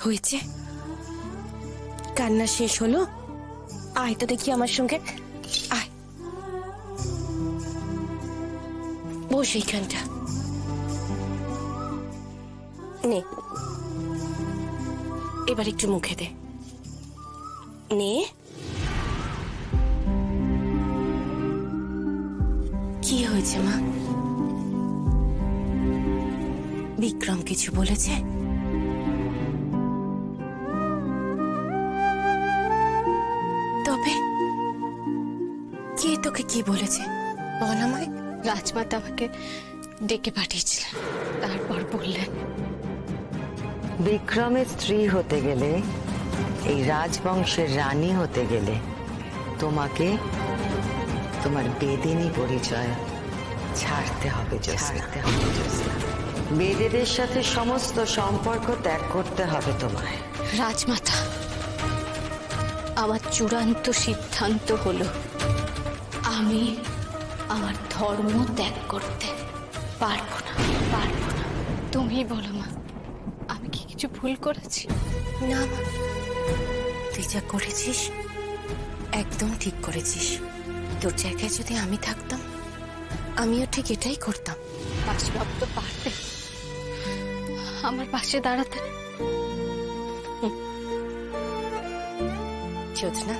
হয়েছে, কান্না শেষ হলো? আয় তো দেখি আমার সঙ্গে, আয় বস এইখানটা। নে এবার একটু মুখে দে, নে। কি হয়েছে মা? বিক্রম কিছু বলেছে? তবে কে তোকে কি বলেছে বল আমায়। রাজমাতা আমাকে ডেকে পাঠিয়েছিলেন, তারপর বললেন বিক্রমের স্ত্রী হতে গেলে, এই রাজবংশের রানী হতে গেলে তোমাকে তোমার বেদিনী পরিচয় ছাড়তে হবে। বেদেদের সাথে সমস্ত সম্পর্ক ত্যাগ করতে হবে তোমায়। রাজমাতা, আমার চূড়ান্ত সিদ্ধান্ত হলো আমি আমার ধর্ম ত্যাগ করতে পারবো না। তুমি বলো মা, আমি কি কিছু ভুল করেছি? না মা, তুই যা করেছিস একদম ঠিক করেছিস। তোর জায়গায় যদি আমি থাকতাম আমিও ঠিক এটাই করতাম। মাসিবাবু তো পারবে আমার পাশে দাঁড়াতে। জ্যোৎস্না,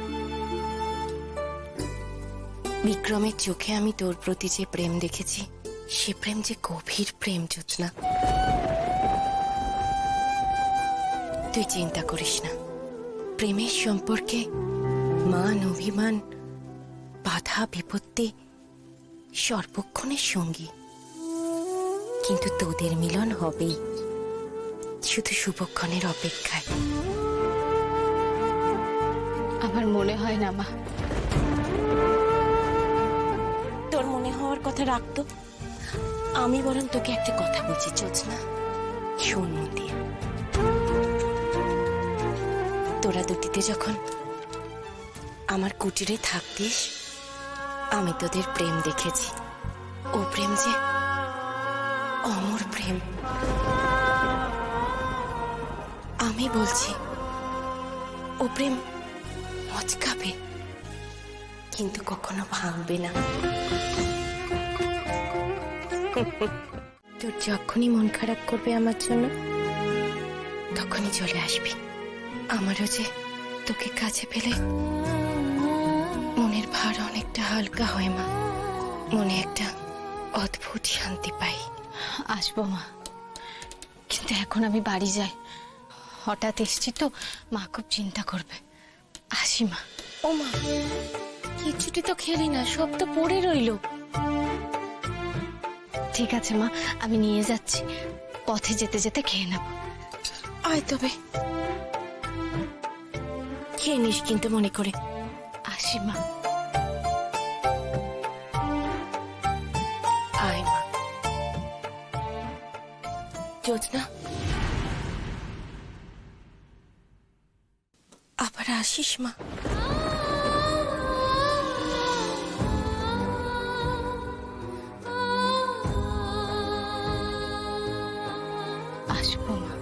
বিক্রমের চোখে আমি তোর প্রতি যে প্রেম দেখেছি, সে প্রেম যে গভীর প্রেম জ্যোৎস্না। তুই চিন্তা করিস না, প্রেমের সম্পর্কে মান অভিমান বাধা বিপত্তি সর্বক্ষণের সঙ্গী, কিন্তু তোদের মিলন হবেই, শুধু শুভক্ষণের অপেক্ষায়। আমার মনে হয় না মা। তোর মনে হওয়ার কথা রাখতো। আমি বরং তোকে একটা কথা বলছি জ্যোৎস্না, শোন মন দিয়ে। তোরা দুটিতে যখন আমার কুটিরে থাকতিস, আমি তোদের প্রেম দেখেছি। ও প্রেম যে অমর প্রেম। আমি বলছি ও প্রেম মচকাবে কিন্তু কখনো ভাঙবে না। তোর যখনই মন খারাপ করবে আমার জন্য, তখনই চলে আসবি। আমারও যে তোকে কাছে পেলে মনের ভার অনেকটা হালকা হয় মা, মনে একটা অদ্ভুত শান্তি পাই। আসবো মা, কিন্তু এখন আমি বাড়ি যাই। হঠাৎ এসছি তো, মা খুব চিন্তা করবে। আসি মা। ও মা, কিছুটি তো খেলি না, সব তো পড়ে রইলো। ঠিক আছে মা, আমি নিয়ে যাচ্ছি, পথে যেতে যেতে খেয়ে নেব। আয় তবে, খেয়ে নিস কিন্তু মনে করে। আসি মা। আয় মা। জ্যোৎস্না, আবার আসিস মা। আসবো মা।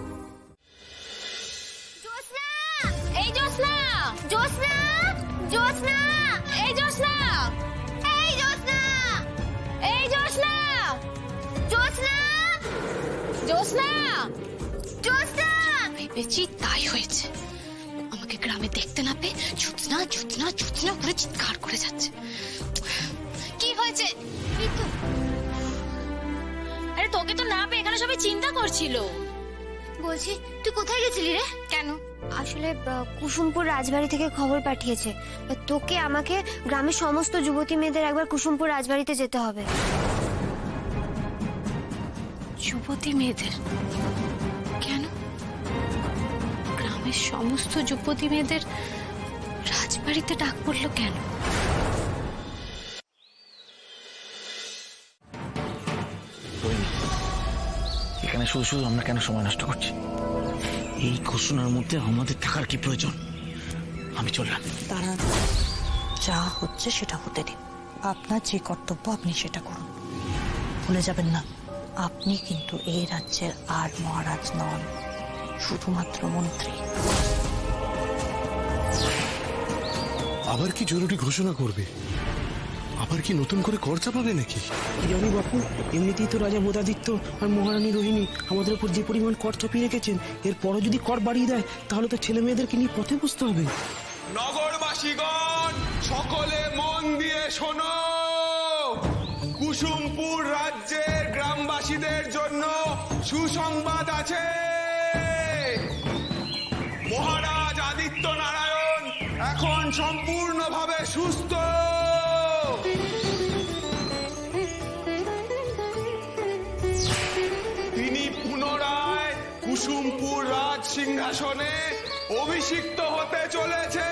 জ্যোৎস্না, এই জ্যোৎস্না, জ্যোৎস্না, জ্যোৎস্না, এই জ্যোৎস্না, এই জ্যোৎস্না, এই জ্যোৎস্না, জ্যোৎস্না, জ্যোৎস্না, জ্যোৎস্না। ভেবেছি তাই হয়েছে, আমাকে গ্রামে দেখতে না পেয়ে জ্যোৎস্না জ্যোৎস্না জ্যোৎস্না করে চিৎকার করে যাচ্ছে। কি হয়েছে? আরে তোকে তো না পেয়ে এখানে সবাই চিন্তা করছিল। বলছি তুই কোথায় গেছিলি রে? কেন? আসলে কুসুমপুর রাজবাড়ি থেকে খবর পাঠিয়েছে তোকে আমাকে গ্রামের সমস্ত যুবতী মেয়েদের একবার কুসুমপুর রাজবাড়িতে যেতে হবে। যুবতী মেয়েদের? কেন? গ্রামের সমস্ত যুবতী মেয়েদের রাজবাড়িতে ডাক পড়লো কেন? এখানে শুধু শুধু আমরা কেন সময় নষ্ট করছি? এই ঘোষণার মধ্যে আমাদের থাকার কি প্রয়োজন? আমি চললাম। দাঁড়ান, যা হচ্ছে সেটা হতে দিন। আপনার যে কর্তব্য আপনি সেটা করুন। ভুলে যাবেন না, আপনি কিন্তু এই রাজ্যের আর মহারাজ নন, শুধুমাত্র মন্ত্রী। আবার কি জরুরি ঘোষণা করবে? আবার কি নতুন করে কর চাপাবে নাকি? কি জানি বাপু, এমনিতেই তো রাজা বোধাদিত্য আর মহারানী রোহিণী আমাদের উপর যে পরিমাণ কর চাপিয়ে রেখেছেন, এরপরও যদি কর বাড়িয়ে দেয় তাহলে তো ছেলে মেয়েদেরকে নিয়ে পথে বসতে হবে। নগরবাসীগণ সকলে মন দিয়ে শোনো, কুসুমপুর রাজ্যের গ্রামবাসীদের জন্য সুসংবাদ আছে। মহারাজ আদিত্য নারায়ণ এখন সম্পূর্ণভাবে সুস্থ। তিনি পুনরায় কুসুমপুর রাজ সিংহাসনে অভিষিক্ত হতে চলেছে।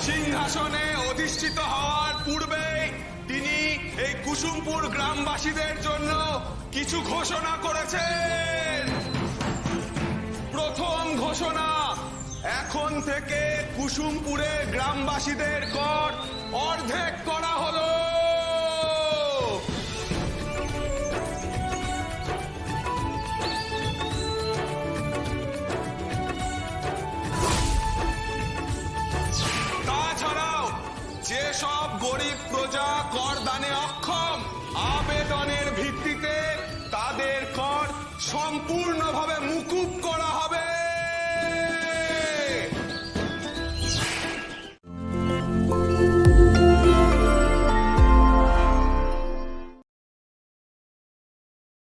সিংহাসনে অধিষ্ঠিত হওয়ার পূর্বে তিনি এই কুসুমপুর গ্রামবাসীদের জন্য কিছু ঘোষণা করেছেন। প্রথম ঘোষণা, এখন থেকে কুসুমপুরের গ্রামবাসীদের কর অর্ধেক করা হলো। তাছাড়াও যেসব গরিব প্রজা কর দানে অক্ষম, আবেদনের ভিত্তিতে তাদের কর সম্পূর্ণভাবে মুকুব করা